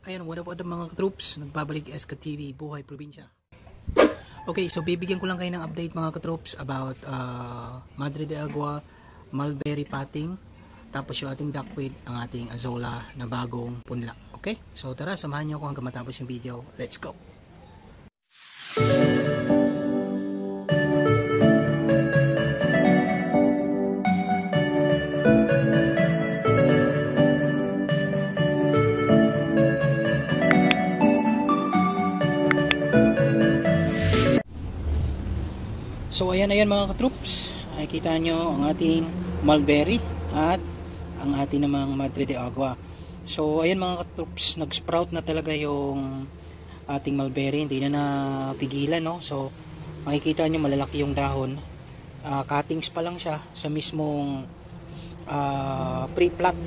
Ayan, what up mga troops, nagbabalik SK TV, Buhay Probinsya. Okay, so bibigyan ko lang kayo ng update mga troops about Madre de Agua, mulberry potting, tapos yung ating duckweed, ang ating azolla na bagong punla. Okay, so tara, samahan nyo ako hanggang matapos yung video. Let's go! So ayan mga katroops, nakikita nyo ang ating mulberry at ang ating namang Madre de Agua. So ayan mga katroops, nag-sprout na talaga yung ating mulberry, hindi na napigilan, no? So makikita nyo malalaki yung dahon, cuttings pa lang siya sa mismong pre-plat,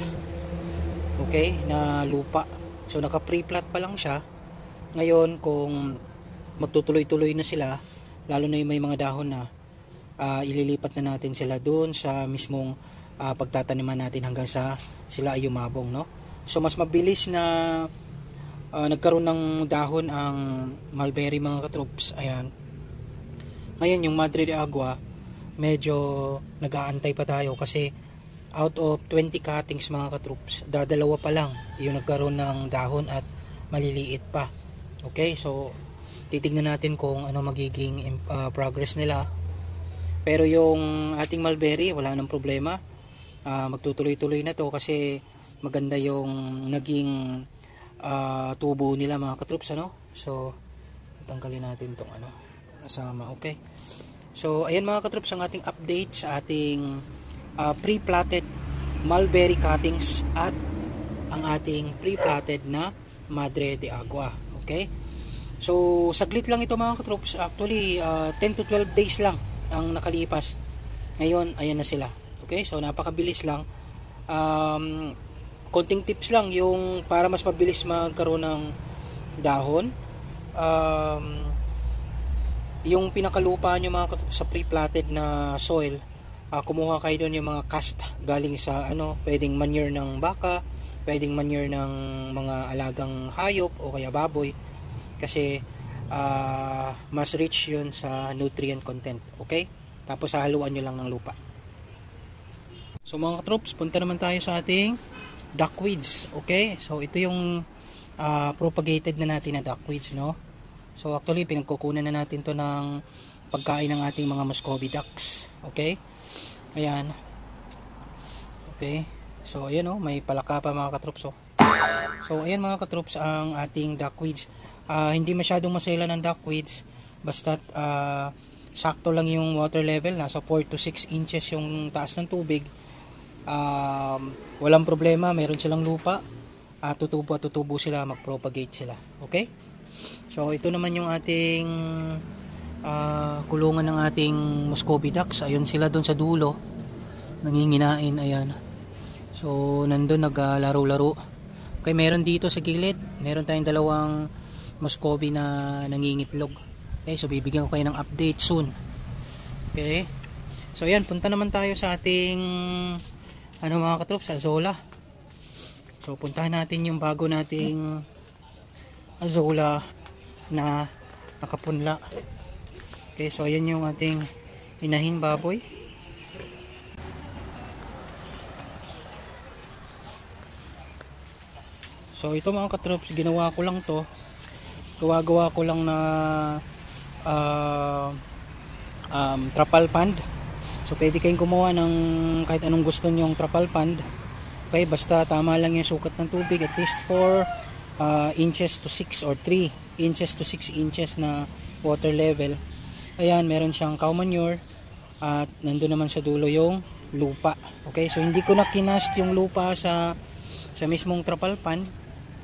okay, na lupa. So naka pre-plat pa lang siya. Ngayon kung magtutuloy-tuloy na sila, lalo na yung may mga dahon na, ililipat na natin sila doon sa mismong pagtataniman natin hanggang sa sila ay umabong, no? So mas mabilis na nagkaroon ng dahon ang mulberry mga katroops. Ayan. Ngayon yung Madre de Agua, medyo nag-aantay pa tayo kasi out of 20 cuttings mga katroops, dadalawa pa lang yung nagkaroon ng dahon at maliliit pa. Okay, so titignan natin kung ano magiging progress nila. Pero yung ating mulberry, wala nang problema. Magtutuloy-tuloy na to kasi maganda yung naging tubo nila mga katroops, ano? So tanggalin natin tong ano kasama. Okay, so ayan mga katroops ang ating update sa ating pre-platted mulberry cuttings at ang ating pre-platted na Madre de Agua. Okay, so saglit lang ito mga katroops, actually 10 to 12 days lang ang nakalipas. Ngayon ayan na sila. Okay, so napakabilis lang. Konting tips lang yung para mas mabilis magkaroon ng dahon. Yung pinakalupa nyo mga katroops sa pre-platted na soil, kumuha kayo doon yung mga cast galing sa pwedeng manure ng baka, pwedeng manure ng mga alagang hayop o kaya baboy, kasi mas rich yun sa nutrient content. Okay, tapos haluan nyo lang ng lupa. So mga katroops, punta naman tayo sa ating duckweeds. Okay, so ito yung propagated na natin na duckweeds, no? So actually pinagkukunan na natin to ng pagkain ng ating mga Muscovy ducks. Okay, ayan. Okay, so ayan, may palaka pa mga katroops. So ayan mga katroops ang ating duckweeds. Hindi masyadong masela ng duckweeds, basta sakto lang yung water level, nasa 4 to 6 inches yung taas ng tubig. Walang problema, meron silang lupa, tutubo sila, mag-propagate sila. Okay, so ito naman yung ating kulungan ng ating Muscovy ducks. Ayun sila doon sa dulo, nanginginain. Ayan, so nandun naglaro-laro. Okay, meron dito sa gilid, meron tayong dalawang Muscovy na nangingitlog. Okay, so bibigyan ko kayo ng update soon. Okay, so ayan, punta naman tayo sa ating mga katroops, azolla. So puntahan natin yung bago nating azolla na nakapunla. Okay, so ayan yung ating inahin baboy. So ito mga katroops, ginawa ko lang to, gawa ko lang na trapal pond. So pwede kayong gumawa ng kahit anong gusto nyong trapal pond. Okay, basta tama lang yung sukat ng tubig, at least 4 inches to 6 or 3 inches to 6 inches na water level. Ayan, meron siyang cow manure at nandun naman sa dulo yung lupa. Okay, so hindi ko na kinast yung lupa sa mismong trapal pond,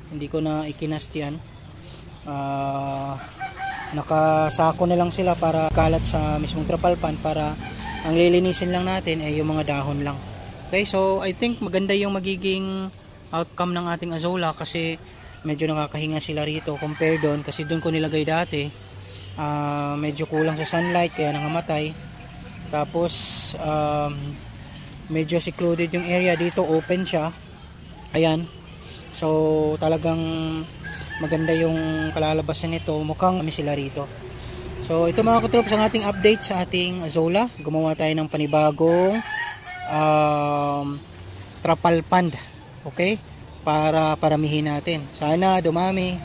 hindi ko na ikinast yan. Nakasako na lang sila para kalat sa mismong trapal pond, para ang lilinisin lang natin ay yung mga dahon lang. Okay, so I think maganda yung magiging outcome ng ating azolla kasi medyo nakakahinga sila rito compare doon, kasi doon ko nilagay dati. Medyo kulang sa sunlight kaya nangamatay. Tapos medyo secluded yung area, dito open siya. Ayan, so talagang maganda yung kalalabasan nito, mukhang kami sila rito. So ito mga katrops ang ating update sa ating Azolla. Gumawa tayo ng panibagong trapal pond, okay, para paramihin natin. Sana dumami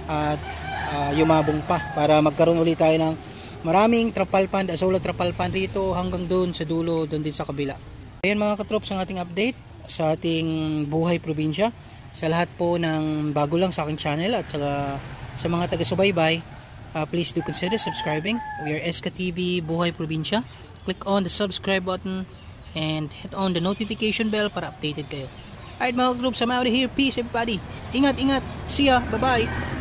at yumabong pa para magkaroon ulit tayo ng maraming trapal pond, Azolla trapal pond rito hanggang doon sa dulo, doon din sa kabila. Ayan mga katrops ang ating update sa ating buhay probinsya. Sa lahat po ng bago lang sa aking channel at sa mga taga-subaybay, please do consider subscribing. We are SK TV Buhay Probinsya. Click on the subscribe button and hit on the notification bell para updated kayo. Alright mga groups, I'm out of here. Peace everybody. Ingat, ingat. See ya. Bye-bye.